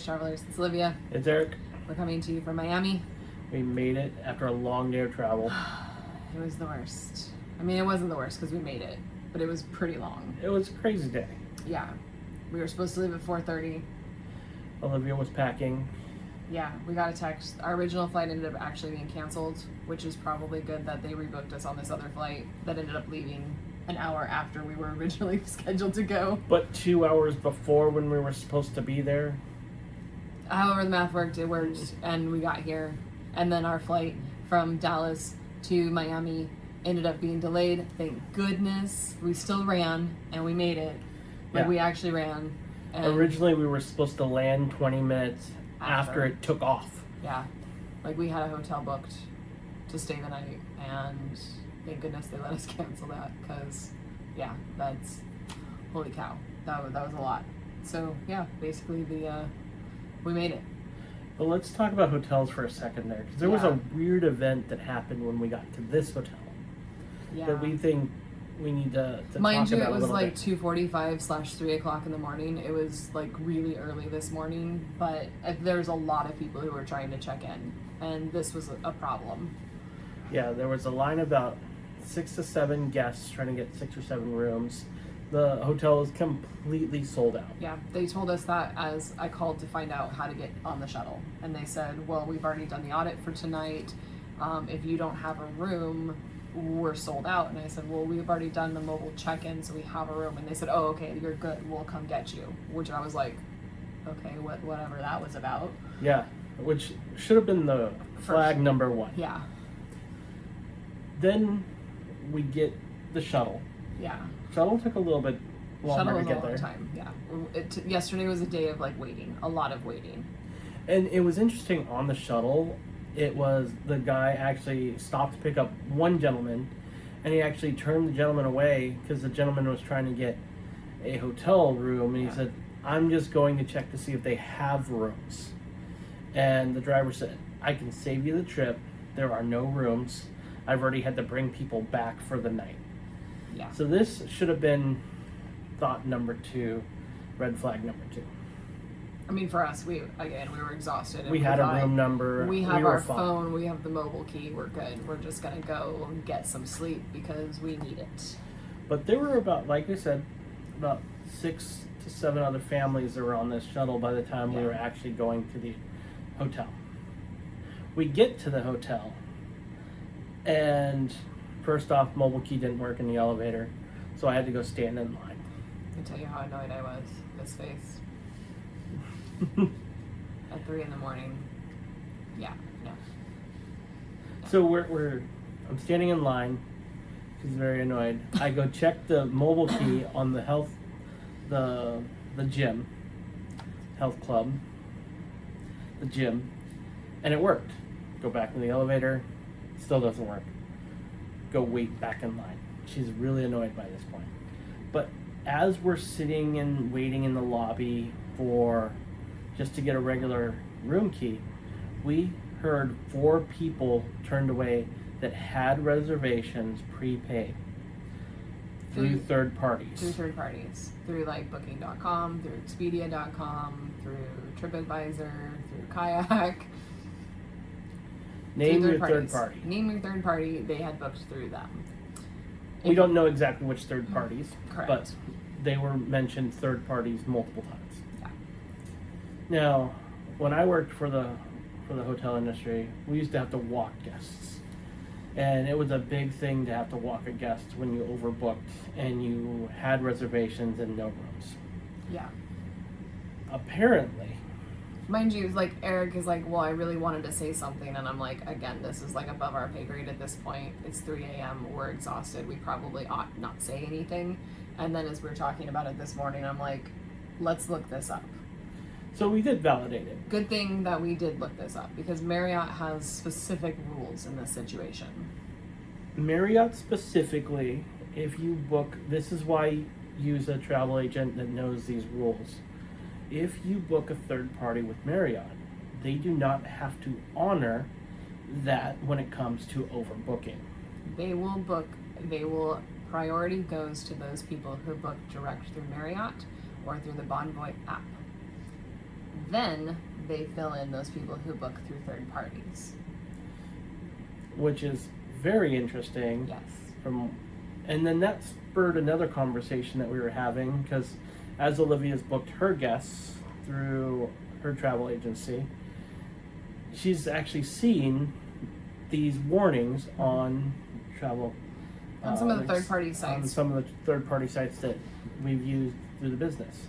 Irish Travelers. It's Olivia. It's Eric. We're coming to you from Miami. We made it after a long day of travel. It was the worst. I mean, it wasn't the worst because we made it, but it was pretty long. It was a crazy day. Yeah. We were supposed to leave at 4:30. Olivia was packing. Yeah, we got a text. Our original flight ended up actually being canceled, which is probably good that they rebooked us on this other flight that ended up leaving an hour after we were originally scheduled to go. But 2 hours before when we were supposed to be there. However the math worked, it worked, and we got here. And then our flight from Dallas to Miami ended up being delayed. Thank goodness. We still ran, and we made it. Like, Yeah. we actually ran. And Originally, we were supposed to land 20 minutes after it took off. Yeah. Like, we had a hotel booked to stay the night, and thank goodness they let us cancel that, because, yeah, that's, holy cow. That was a lot. So, yeah, basically we made it. But let's talk about hotels for a second there, because there was a weird event that happened when we got to this hotel Yeah. that we think we need to Mind talk you, about it a was little like bit. 2:45/3 o'clock in the morning. It was like really early this morning, but there's a lot of people who were trying to check in, and this was a problem. Yeah, there was a line of about 6 to 7 guests trying to get 6 or 7 rooms. The hotel is completely sold out. Yeah, they told us that as I called to find out how to get on the shuttle, and they said, well, we've already done the audit for tonight. If you don't have a room, we're sold out. And I said, well, we've already done the mobile check-in, so we have a room. And they said, oh, okay, you're good, we'll come get you. Which I was like, okay, whatever that was about. Yeah, which should have been the flag number 1. Yeah. Then we get the shuttle. Yeah. Shuttle took a little bit longer Shuttle to was a get long there. time. Yeah. Yesterday was a day of like waiting, a lot of waiting. And it was interesting on the shuttle. It was the guy actually stopped to pick up one gentleman, and he actually turned the gentleman away because the gentleman was trying to get a hotel room, and he said, I'm just going to check to see if they have rooms. And the driver said, I can save you the trip. There are no rooms. I've already had to bring people back for the night. Yeah. So this should have been thought number 2, red flag number 2. I mean, for us, we were exhausted. And We had a thought, room number. We have were our fine. phone. We have the mobile key. We're good. We're just gonna go and get some sleep because we need it. But there were about, like I said, about 6 to 7 other families that were on this shuttle by the time we were actually going to the hotel. We get to the hotel, and first off, mobile key didn't work in the elevator, so I had to go stand in line. I can tell you how annoyed I was. This face at 3 a.m. Yeah. No. So I'm standing in line. She's very annoyed. I go check the mobile key on the gym, health club, the gym, and it worked. Go back in the elevator, still doesn't work. Go wait back in line. She's really annoyed by this point. But as we're sitting and waiting in the lobby just to get a regular room key, we heard 4 people turned away that had reservations prepaid through third parties. Through third parties. Through like Booking.com, through Expedia.com, through TripAdvisor, through Kayak. Name through your third party. Name your third party. They had booked through them. We don't know exactly which third parties, Correct. but they were mentioned third parties multiple times. Yeah. Now, when I worked for the hotel industry, we used to have to walk guests. And it was a big thing to have to walk a guest when you overbooked and you had reservations and no rooms. Yeah. Apparently, Mind you, like, Eric is like, well, I really wanted to say something, and I'm like, again, this is like above our pay grade at this point. It's 3 a.m. We're exhausted. We probably ought not say anything. And then as we were talking about it this morning, I'm like, let's look this up. so we did validate it. Good thing that we did look this up, because Marriott has specific rules in this situation. Marriott specifically, if you book, this is why you use a travel agent that knows these rules. If you book a third party with Marriott, they do not have to honor that when it comes to overbooking. Priority goes to those people who book direct through Marriott or through the Bonvoy app. then they fill in those people who book through third parties. Which is very interesting. Yes. And then that spurred another conversation that we were having, because as Olivia's booked her guests through her travel agency, she's actually seen these warnings on travel. On some of the third-party On sites. some of the third-party sites that we've used through the business.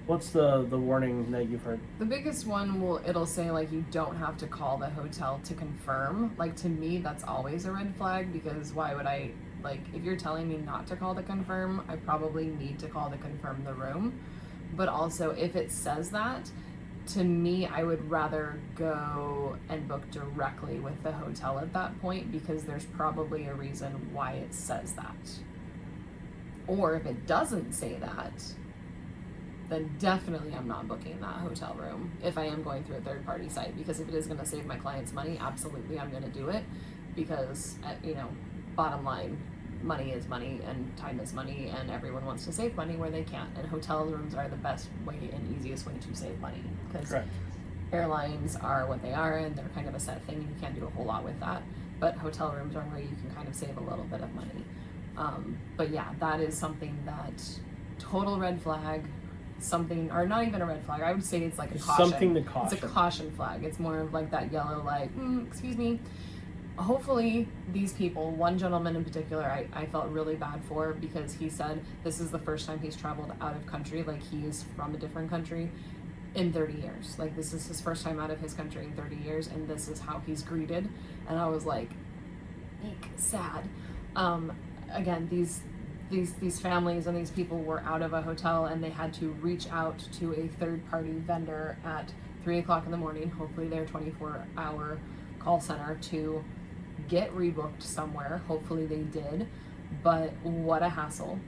What's the warning that you've heard? The biggest one it'll say like you don't have to call the hotel to confirm. Like, to me, that's always a red flag, because why would I, like, if you're telling me not to call to confirm, I probably need to call to confirm the room. But also, if it says that, to me, I would rather go and book directly with the hotel at that point, because there's probably a reason why it says that. Or if it doesn't say that, then definitely I'm not booking that hotel room if I am going through a third party site, because if it is going to save my clients money, absolutely I'm going to do it, because bottom line, money is money and time is money, and everyone wants to save money where they can, and hotel rooms are the best way and easiest way to save money, because airlines are what they are and they're kind of a set thing and you can't do a whole lot with that, but hotel rooms are where you can kind of save a little bit of money. But yeah, that is something that total red flag. Something, or not even a red flag, I would say it's like a caution. Something to caution. It's a caution flag. It's more of like that yellow, like, excuse me. Hopefully these people, one gentleman in particular, I felt really bad for, because he said this is the first time he's traveled out of country, like he is from a different country, in 30 years. Like, this is his first time out of his country in 30 years, and this is how he's greeted. And I was like, eek, sad. Again, these families and these people were out of a hotel, and they had to reach out to a third-party vendor at 3 o'clock in the morning, hopefully their 24-hour call center, to get rebooked somewhere. Hopefully they did, but what a hassle.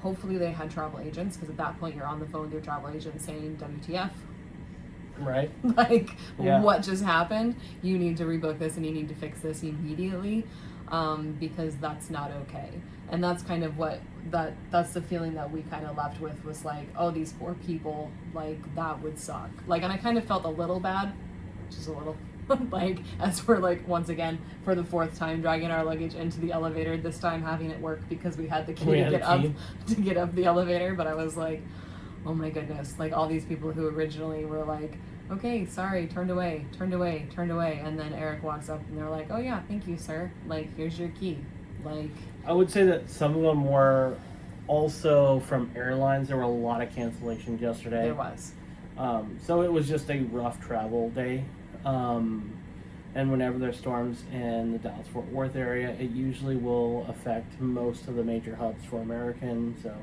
Hopefully they had travel agents, because at that point you're on the phone with your travel agent saying, WTF? Right. Like, yeah. What just happened? You need to rebook this and you need to fix this immediately, because that's not okay. And that's kind of that's the feeling that we kind of left with, was like, oh, these poor people, like, that would suck. Like, and I kind of felt a little bad, just a little, like, as we're, like, once again, for the fourth time, dragging our luggage into the elevator, this time having it work because we had the key to get up the elevator. But I was like, oh my goodness, like, all these people who originally were like, okay, sorry, turned away. And then Eric walks up and they're like, oh yeah, thank you, sir. Like, here's your key. Like, I would say that some of them were also from airlines. There were a lot of cancellations yesterday. There was. So it was just a rough travel day. And whenever there's storms in the Dallas-Fort Worth area, it usually will affect most of the major hubs for American. So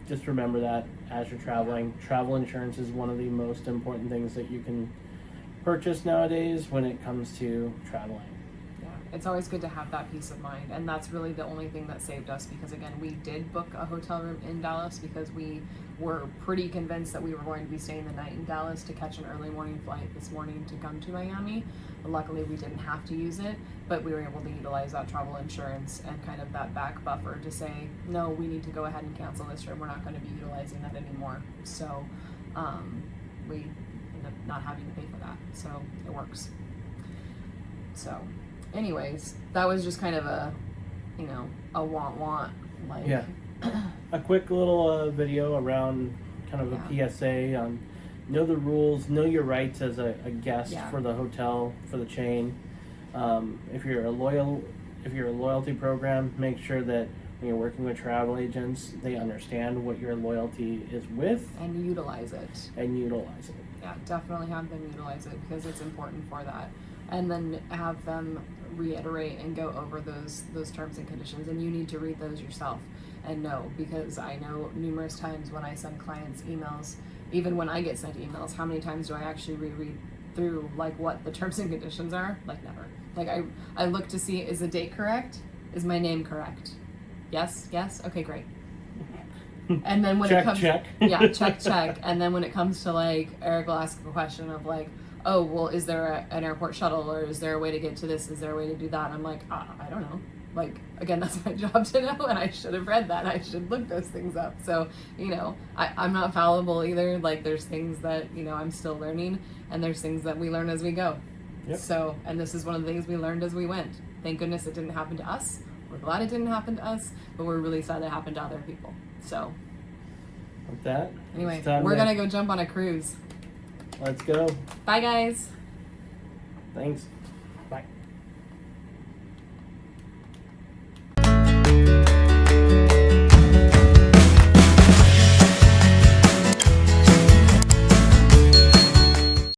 just remember that as you're traveling. Travel insurance is one of the most important things that you can purchase nowadays when it comes to traveling. Yeah, it's always good to have that peace of mind, and that's really the only thing that saved us, because again, we did book a hotel room in Dallas because we were pretty convinced that we were going to be staying the night in Dallas to catch an early morning flight this morning to come to Miami. Luckily, we didn't have to use it, but we were able to utilize that travel insurance and kind of that back buffer to say, no, we need to go ahead and cancel this room. We're not going to be utilizing that anymore. So we end up not having to pay for that. So it works. So anyways, that was just kind of a want, like. Yeah. A quick little video around kind of a PSA on know the rules, know your rights as a guest for the hotel, for the chain. If you're a loyalty program, make sure that when you're working with travel agents, they understand what your loyalty is with. And utilize it. Yeah, definitely have them utilize it, because it's important for that. And then have them reiterate and go over those terms and conditions, and you need to read those yourself and know, because I know numerous times when I send clients emails, even when I get sent emails, how many times do I actually reread through like what the terms and conditions are? Like, never. Like, I look to see, is the date correct? Is my name correct? Yes, okay, great. And then when it comes check. Yeah, check. And then when it comes to, like, Eric will ask a question of like, oh, well, is there an airport shuttle, or is there a way to get to this? Is there a way to do that? I'm like, I don't know. like, again, that's my job to know, and I should have read that. I should look those things up. So, I'm not fallible either. Like, there's things that, I'm still learning, and there's things that we learn as we go. Yep. So, and this is one of the things we learned as we went. Thank goodness it didn't happen to us. We're glad it didn't happen to us, but we're really sad it happened to other people. So, With that, anyway, it's time we're to- going to go jump on a cruise. Let's go. Bye, guys. Thanks.